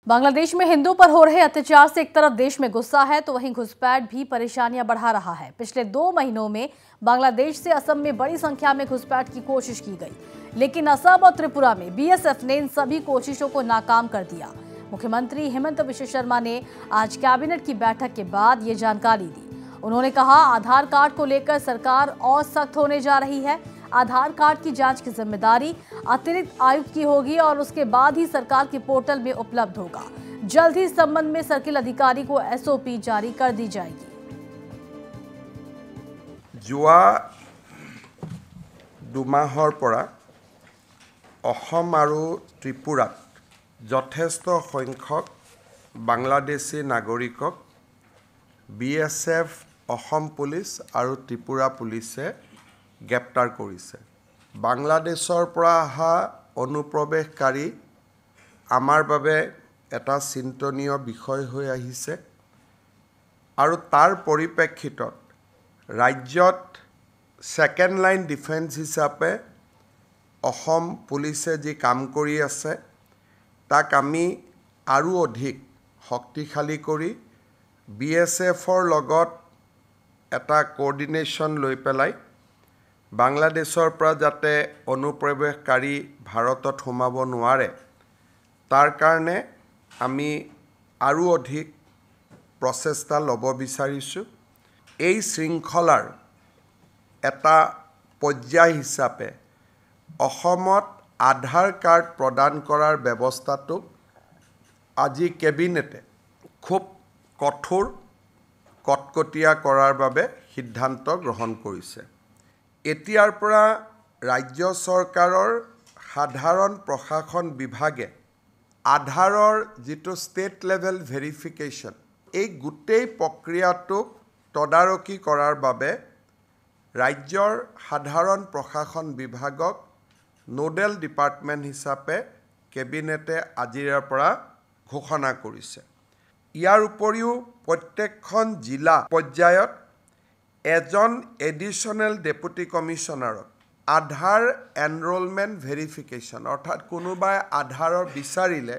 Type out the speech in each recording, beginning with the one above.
बांग्लादेश में हिंदुओं पर हो रहे अत्याचार से एक तरफ देश में गुस्सा है तो वहीं घुसपैठ भी परेशानियां बढ़ा रहा है। पिछले 2 महीनों में बांग्लादेश से असम में बड़ी संख्या में घुसपैठ की कोशिश की गई, लेकिन असम और त्रिपुरा में बीएसएफ ने इन सभी कोशिशों को नाकाम कर दिया। मुख्यमंत्री हेमंत बिश्व शर्मा ने आज कैबिनेट की बैठक के बाद ये जानकारी दी। उन्होंने कहा, आधार कार्ड को लेकर सरकार और सख्त होने जा रही है। आधार कार्ड की जांच की जिम्मेदारी अतिरिक्त आयुक्त की होगी और उसके बाद ही सरकार के पोर्टल में उपलब्ध होगा। जल्द ही इस संबंध में सर्किल अधिकारी को एसओपी जारी कर दी जाएगी। जुआ दुमाहर परा असम आरु त्रिपुरात যথেষ্ট সংখ্যক বাংলাদেশী নাগৰিকক बीएसएफ असम पुलिस और त्रिपुरा पुलिसे ग्रेप्तार करिছে। बांग्लादेशर পৰা অহা অনুপ্ৰৱেশকাৰী আমাৰ বাবে এটা চিন্তনীয় বিষয় হৈ আহিছে আৰু তাৰ পৰিপ্ৰেক্ষিতত ৰাজ্যত সেকেন্ড লাইন ডিফেন্স হিচাপে অসম পুলিচে যি কাম কৰি আছে তাক আমি আৰু অধিক শক্তিশালী কৰি बीएसएफर লগত এটা কোঅৰ্ডিনেশ্যন লৈ পেলাই বাংলাদেশৰ পৰা যাতে অনুপ্ৰৱেশকাৰী ভাৰতত সোমাব নোৱাৰে তাৰ কাৰণে আমি আৰু অধিক প্ৰচেষ্টা ল'ব বিচাৰিছো। এই শৃংখলাৰ এটা পৰ্যায় হিচাপে অসমত আধাৰ কাৰ্ড প্ৰদান কৰাৰ ব্যৱস্থাটো আজি কেবিনেটে খুব কঠোৰ কটকটীয়া কৰাৰ বাবে সিদ্ধান্ত গ্ৰহণ কৰিছে। এতিয়াৰ পৰা ৰাজ্য চৰকাৰৰ সাধাৰণ প্ৰশাসন বিভাগে আধাৰৰ যিটো ষ্টেট লেভেল ভেৰিফিকেশ্যন এই গোটেই প্ৰক্ৰিয়াটোক তদাৰকি কৰাৰ বাবে ৰাজ্যৰ সাধাৰণ প্ৰশাসন বিভাগক নোডেল ডিপাৰ্টমেণ্ট হিচাপে কেবিনেটে আজিৰ পৰা ঘোষণা কৰিছে। ইয়াৰ উপৰিও প্ৰত্যেকখন জিলা পৰ্যায়ত এজন এডিশনেল ডেপুটি কমিশনাৰক আধাৰ এনৰোলমেণ্ট ভেৰিফিকেশ্যন অৰ্থাৎ কোনোবাই আধাৰৰ বিচাৰিলে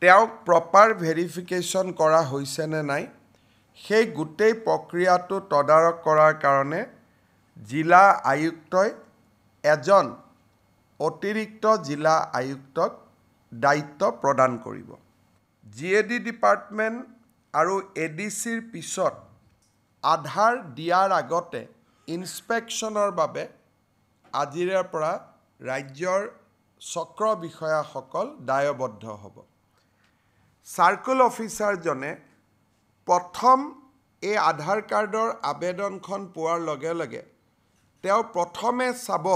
তেওঁক প্ৰপাৰ ভেৰিফিকেশ্যন কৰা হৈছে নে নাই সেই গোটেই প্ৰক্ৰিয়াটো তদাৰক কৰাৰ কাৰণে জিলা আয়ুক্তই এজন অতিৰিক্ত জিলা আয়ুক্তক দায়িত্ব প্ৰদান কৰিব। জিএডি ডিপাৰ্টমেণ্ট আৰু এডিচিৰ পিছত আধাৰ দিয়াৰ আগতে ইনস্পেকশ্যনৰ বাবে আজিৰ পৰা ৰাজ্যৰ চক্ৰ বিষয়াসকল দায়বদ্ধ হ'ব। সাৰ্কেল অফিচাৰজনে প্ৰথম এই আধাৰ কাৰ্ডৰ আবেদনখন পোৱাৰ লগে লগে তেওঁ প্ৰথমে চাব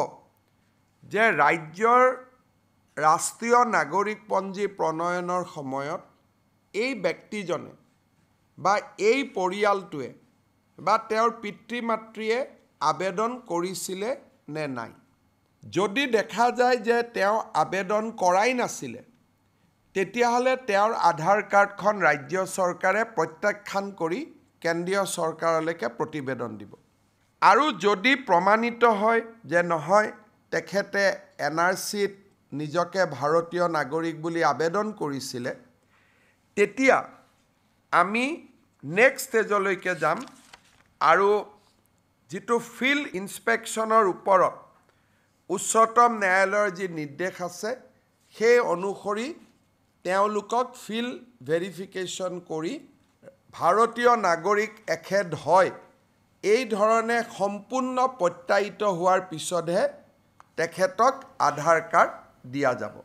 যে ৰাজ্যৰ ৰাষ্ট্ৰীয় নাগৰিকপঞ্জী প্ৰণয়নৰ সময়ত এই ব্যক্তিজনে বা এই পৰিয়ালটোৱে বা তেওঁৰ পিতৃ মাতৃয়ে আবেদন কৰিছিলে নে নাই। যদি দেখা যায় যে তেওঁ আবেদন কৰাই নাছিলে তেতিয়াহ'লে তেওঁৰ আধাৰ কাৰ্ডখন ৰাজ্য চৰকাৰে প্ৰত্যাখ্যান কৰি কেন্দ্ৰীয় চৰকাৰলৈকে প্ৰতিবেদন দিব। আৰু যদি প্ৰমাণিত হয় যে নহয় তেখেতে এনআৰচিত নিজকে ভাৰতীয় নাগৰিক বুলি আবেদন কৰিছিলে তেতিয়া আমি নেক্সট ষ্টেজলৈকে যাম আৰু যিটো ফিল্ড ইনস্পেকশ্যনৰ ওপৰত উচ্চতম ন্যায়ালয়ৰ যি নিৰ্দেশ আছে সেই অনুসৰি তেওঁলোকক ফিল্ড ভেৰিফিকেশ্যন কৰি ভাৰতীয় নাগৰিক এখেত হয় এই ধৰণে সম্পূৰ্ণ প্ৰত্যায়িত হোৱাৰ পিছতহে তেখেতক আধাৰ কাৰ্ড দিয়া যাব।